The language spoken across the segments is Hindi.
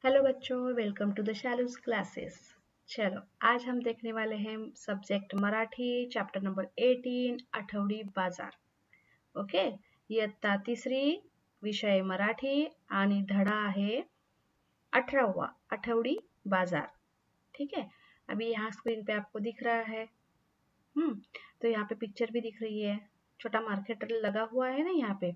हेलो बच्चों, वेलकम टू द शैलूस क्लासेस। चलो, आज हम देखने वाले हैं सब्जेक्ट मराठी, चैप्टर नंबर 18, आठवडी बाजार. ओके, इयत्ता तिसरी, विषय मराठी आणि धडा आहे 18वां, आठवडी बाजार. ठीक है, अभी यहाँ स्क्रीन पे आपको दिख रहा है. तो यहाँ पे पिक्चर भी दिख रही है. छोटा मार्केट लगा हुआ है ना यहाँ पे,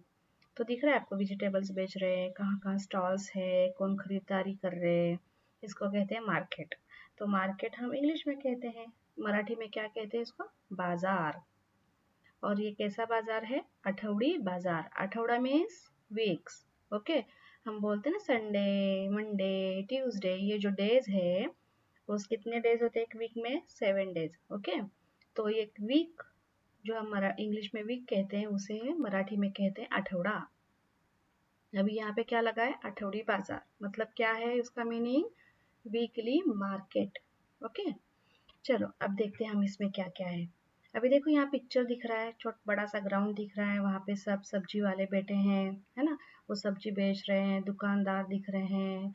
तो दिख रहा है आपको वेजिटेबल्स बेच रहे हैं, कहाँ कहाँ स्टॉल्स है, कौन खरीदारी कर रहे हैं. इसको कहते हैं मार्केट. तो मार्केट हम इंग्लिश में कहते हैं, मराठी में क्या कहते हैं इसको? बाजार. और ये कैसा बाजार है? आठवडी बाजार. आठवडा मीन्स वीक्स. ओके, हम बोलते हैं ना संडे, मंडे, ट्यूसडे, ये जो डेज है वो कितने डेज होते हैं एक वीक में? 7 डेज. ओके, तो एक वीक जो हम इंग्लिश में वीक कहते हैं उसे मराठी में कहते हैं आठवडा. अभी यहाँ पे क्या लगा है? आठवडी बाजार. मतलब क्या है इसका मीनिंग? Weekly market. ओके, चलो अब देखते हैं हम इसमें क्या क्या है. अभी देखो यहाँ पिक्चर दिख रहा है, बड़ा सा ग्राउंड दिख रहा है, वहाँ पे सब सब्जी वाले बैठे हैं, है ना. वो सब्जी बेच रहे हैं, दुकानदार दिख रहे हैं,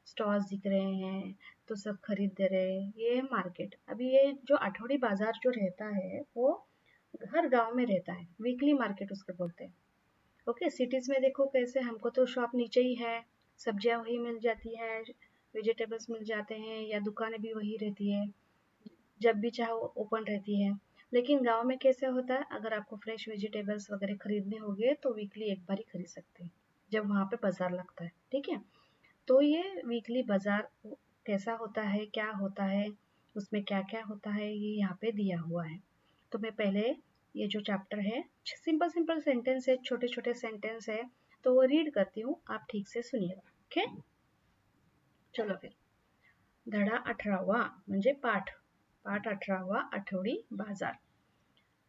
स्टॉल्स दिख रहे हैं, तो सब खरीद दे रहे हैं. ये है मार्केट. अभी ये जो आठवडी बाजार जो रहता है वो हर गांव में रहता है. वीकली मार्केट उसको बोलते हैं. ओके, सिटीज में देखो कैसे, हमको तो शॉप नीचे ही है, सब्जियां वही मिल जाती है, वेजिटेबल्स मिल जाते हैं, या दुकानें भी वही रहती है, जब भी चाहो ओपन रहती है. लेकिन गांव में कैसे होता है, अगर आपको फ्रेश वेजिटेबल्स वगैरह खरीदने होंगे तो वीकली एक बार ही खरीद सकते हैं, जब वहाँ पे बाजार लगता है. ठीक है, तो ये वीकली बाजार कैसा होता है, क्या होता है, उसमें क्या क्या होता है, ये यहाँ पे दिया हुआ है. तो मैं पहले ये जो चैप्टर है, सिंपल सिंपल सेंटेंस है, छोटे छोटे सेंटेंस है, तो वो रीड करती हूँ, आप ठीक से सुनिएगा. ओके, चलो फिर. धडा 18वा म्हणजे पाठ. पाठ 18वा, आठवडी बाजार.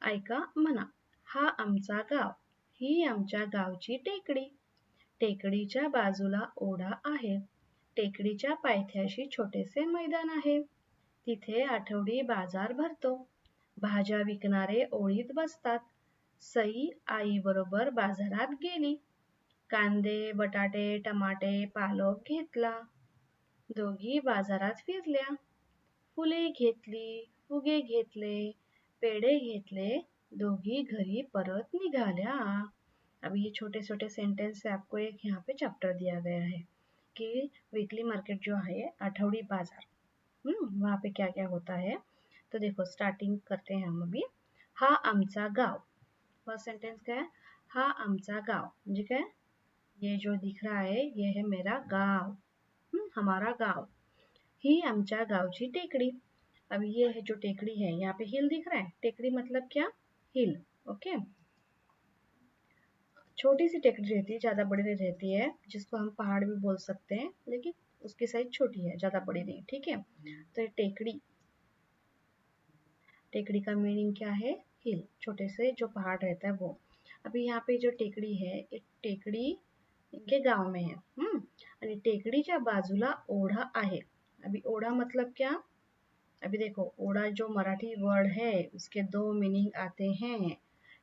ऐका म्हणा. हा आमचा गाव, ही आमच्या गावची टेकडी. टेकडीच्या बाजूला ओढा आहे. टेकडीच्या पायथ्याशी छोटेसे मैदान आहे. तिथे आठवडी बाजार भरतो. भाज्या विकणारे ओळीत बसतात. सई आईबरोबर बाजारात गेली. कांदे, बटाटे, टमाटे, पालक घेतला. दोघी बाजारात फिरल्या. फुले घेतली, फुगे घेतले, पेढे घेतले. दोघी घरी परत निघाल्या. अभी ये छोटे छोटे सेंटेंस से आपको एक यहाँ पे चैप्टर दिया गया है कि वीकली मार्केट जो है, आठवडी बाजार, वहाँ पे क्या क्या होता है. तो देखो, स्टार्टिंग करते हैं हम अभी. हा आमचा गाव. फर्स्ट सेंटेंस क्या है? हा आमचा गाव म्हणजे काय? ये जो दिख रहा है ये है मेरा गाव, हमारा गाव. ही आमच्या गावची टेकडी. अब ये है जो टेकड़ी है, यहाँ पे हिल दिख रहा है. टेकड़ी मतलब क्या? हिल. ओके, छोटी सी टेकड़ी रहती है, ज्यादा बड़ी नहीं रहती है, जिसको हम पहाड़ भी बोल सकते हैं, लेकिन उसकी साइज छोटी है, ज्यादा बड़ी नहीं. ठीक है, तो ये टेकड़ी. टेकड़ी का मीनिंग क्या है? हिल, छोटे से जो पहाड़ रहता है वो. अभी यहाँ पे जो टेकड़ी है, एक टेकड़ी इनके गांव में है. आणि टेकडीच्या बाजूला ओढा आहे. अभी ओढा मतलब क्या? अभी देखो, ओढ़ा जो मराठी वर्ड है उसके दो मीनिंग आते हैं.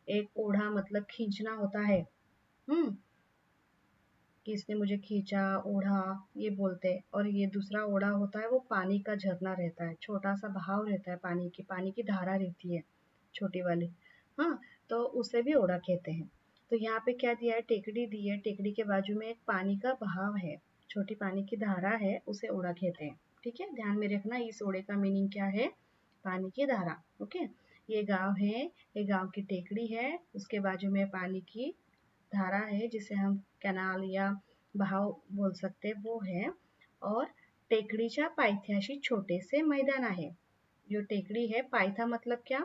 एक ओढ़ा मतलब खींचना होता है, कि इसने मुझे खींचा, ओढ़ा, ये बोलते हैं. और ये दूसरा ओढ़ा होता है, वो पानी का झरना रहता है, छोटा सा बहाव रहता है, पानी की धारा रहती है, छोटी वाली. हाँ, तो उसे भी ओढ़ा कहते हैं. तो यहाँ पे क्या दिया है? टेकड़ी दी है, टेकड़ी के बाजू में एक पानी का बहाव है, छोटी पानी की धारा है, उसे ओढ़ा कहते हैं. ठीक है, ध्यान में रखना, इस ओढ़े का मीनिंग क्या है? पानी की धारा. ओके, ये गांव है, ये गांव की टेकड़ी है, उसके बाजू में पानी की धारा है, जिसे हम कैनाल या बहाव बोल सकते हैं, वो है. और टेकडीच्या पायथ्याशी छोटेसे मैदान आहे. जो टेकड़ी है, पायथा मतलब क्या?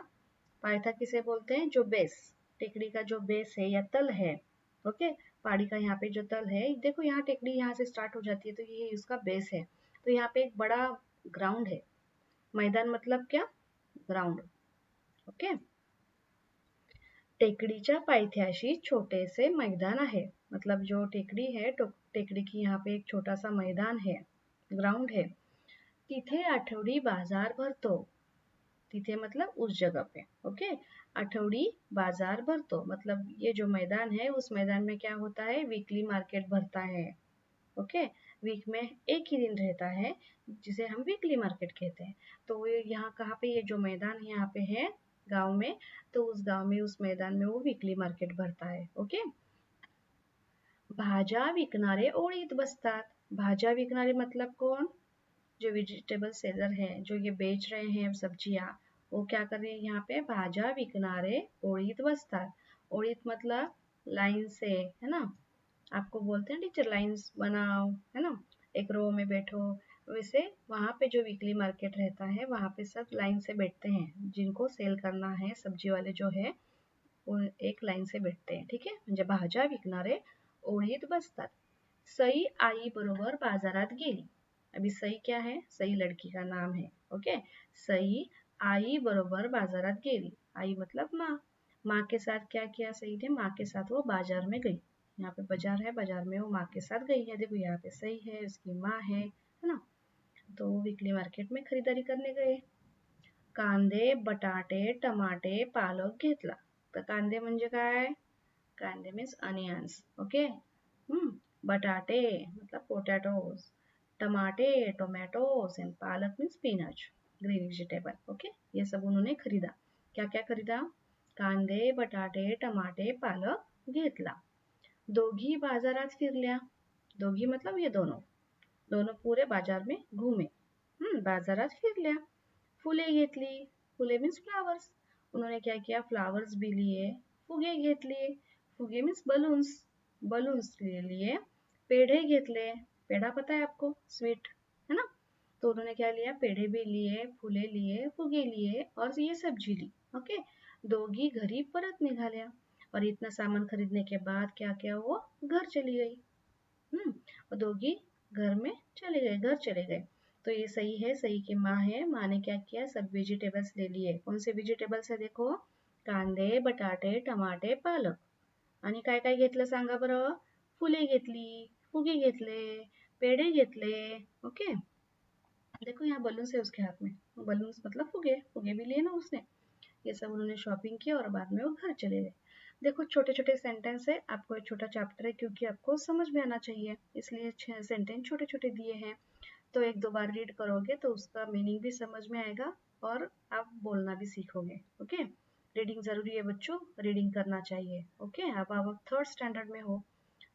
पायथा किसे बोलते हैं? जो बेस, टेकड़ी का जो बेस है या तल है. ओके, पहाड़ी का यहाँ पे जो तल है, देखो यहाँ टेकड़ी यहाँ से स्टार्ट हो जाती है, तो ये उसका बेस है. तो यहाँ पे एक बड़ा ग्राउंड है. मैदान मतलब क्या? ग्राउंड. ओके, टेकडीच्या पायथ्याशी छोटेसे मैदान आहे. मतलब जो टेकड़ी है, टेकड़ी की यहाँ पे एक छोटा सा मैदान है, ग्राउंड है. तिथे आठवडी बाजार भरतो. तिथे मतलब उस जगह पे. ओके, आठवडी बाजार भरतो मतलब ये जो मैदान है, उस मैदान में क्या होता है? वीकली मार्केट भरता है. ओके, वीक में एक ही दिन रहता है जिसे हम वीकली मार्केट कहते हैं। तो ये यहाँ कहाँ पे, ये जो मैदान यहाँ पे है गांव में, तो उस गांव में उस मैदान में वो वीकली मार्केट भरता है। ओके, भाज्या विकणारे ओळीत बसतात। भाज्या विकणारे मतलब कौन? जो वेजिटेबल सेलर है, जो ये बेच रहे हैं सब्जियां, वो क्या कर रहे हैं यहाँ पे, भाज्या विकणारे ओळीत बसतात। ओळीत मतलब लाइन से, है ना, आपको बोलते हैं टीचर लाइंस बनाओ, है ना, एक रो में बैठो। वैसे वहाँ पे जो वीकली मार्केट रहता है वहाँ पे सब लाइन से बैठते हैं, जिनको सेल करना है सब्जी वाले जो है वो एक लाइन से बैठते हैं। ठीक है, म्हणजे भाज्या विकणारे ओळीत बसतात। सई आई बरोबर बाजारात गेली। अभी सई क्या है, सई लड़की का नाम है। ओके, सई आई बरोबर बाजारात गेली। आई मतलब माँ, माँ के साथ क्या किया सई ने, माँ के साथ वो बाजार में गई। यहाँ पे बाजार है, बाजार में वो माँ के साथ गई है। देखो यहाँ पे सई है, उसकी माँ है ना। तो वो वीकली मार्केट में खरीदारी करने गए। कांदे बटाटे टमाटे पालक घेतला। तर कांदे म्हणजे काय, कांदे मीन्स अनियन्स। ओके, बटाटे मतलब पोटैटोज, टमाटे टोमेटोज एंड पालक means spinach, green vegetable. Okay, ये सब उन्होंने खरीदा। क्या क्या खरीदा, कांदे बटाटे टमाटे पालक घेतला। दोघी बाजारात फिरल्या। दोघी मतलब ये दोनों, दोनों पूरे बाजार में घूमे। बाजारात फिरल्या। फुले घेतली। फुले मीन्स फ्लावर्स, उन्होंने क्या किया, फ्लावर्स भी लिए। फुगे घेतले, फुगे मीन्स बलून्स, बलून्स ले लिए। पेढे घेतले, पेढा पता है आपको, स्वीट, है ना। तो उन्होंने क्या लिया, पेढे भी लिए, फुले लिए, फुगे लिए और ये सब्जी ली। ओके, दोघी घरी परत निघाल्या। और इतना सामान खरीदने के बाद क्या किया, वो घर चली गई। और दोगी घर में चले गए, घर चले गए। तो ये सही है, सही की माँ है, माँ ने क्या किया, सब वेजिटेबल्स ले लिए। कौन से वेजिटेबल्स है देखो, कांदे बटाटे टमाटे पालक। आणि काय काय घेतलं सांगा बरं, फुले घेतली, फुगे घेतले, पेढे घेतले। ओके, देखो यहाँ बलून्स है उसके हाथ में, बलून्स मतलब फुगे, फुगे भी लिए ना उसने। ये सब उन्होंने शॉपिंग की और बाद में वो घर चले गए। देखो छोटे छोटे सेंटेंस है, आपको एक छोटा चैप्टर है क्योंकि आपको समझ में आना चाहिए, इसलिए सेंटेंस छोटे छोटे दिए हैं। तो एक दो बार रीड करोगे तो उसका मीनिंग भी समझ में आएगा और आप बोलना भी सीखोगे। ओके, रीडिंग जरूरी है बच्चों, रीडिंग करना चाहिए। ओके, अब आप थर्ड स्टैंडर्ड में हो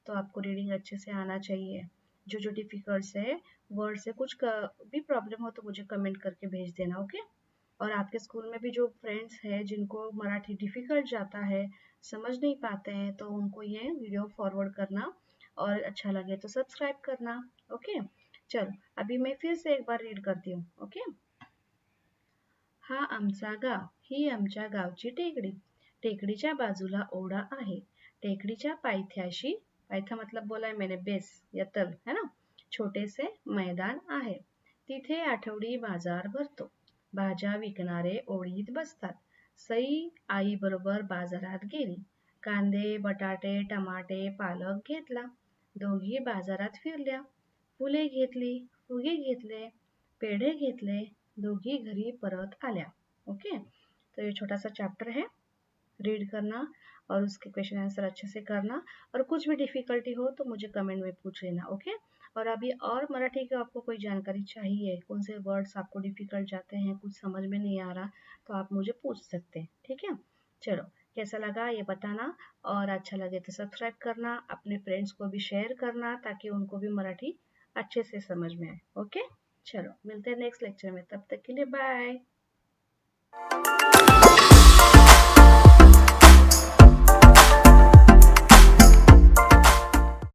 तो आपको रीडिंग अच्छे से आना चाहिए। जो जो डिफिकल्ट है वर्ड से कुछ भी प्रॉब्लम हो तो मुझे कमेंट करके भेज देना। ओके, और आपके स्कूल में भी जो फ्रेंड्स हैं जिनको मराठी डिफिकल्ट जाता है, समझ नहीं पाते हैं, तो उनको ये वीडियो फॉरवर्ड करना और अच्छा लगे तो सब्सक्राइब करना। ओके, चलो अभी मैं फिर से एक बार रीड करती हूँ। ओके, हा आमचा गाव, ही आमच्या गावची टेकडी, टेकडीच्या बाजूला ओढा आहे, टेकडीच्या पायथ्याशी, पायथा मतलब बोला है मैंने बेस या तल, है ना, छोटे से मैदान आहे, तिथे आठवडी बाजार भरतो, भाज्या विकणारे ओळीत बसतात, सई आई बरोबर बाजारात गेली, कांदे बटाटे टमाटे पालक घेतला, दोघी बाजारात फिरल्या, फुले घेतली, फुगे घेतले, पेढे घेतले, दोघी घरी परत आल्या। ओके, तो ये छोटा सा चैप्टर है, रीड करना और उसके क्वेश्चन आंसर अच्छे से करना, और कुछ भी डिफिकल्टी हो तो मुझे कमेंट में पूछ लेना। ओके, और अभी और मराठी की आपको कोई जानकारी चाहिए, कौन से वर्ड्स आपको डिफिकल्ट जाते हैं, कुछ समझ में नहीं आ रहा, तो आप मुझे पूछ सकते हैं। ठीक है, चलो कैसा लगा ये बताना, और अच्छा लगे तो सब्सक्राइब करना, अपने फ्रेंड्स को भी शेयर करना ताकि उनको भी मराठी अच्छे से समझ में आए। ओके, चलो मिलते हैं नेक्स्ट लेक्चर में, तब तक के लिए बाय।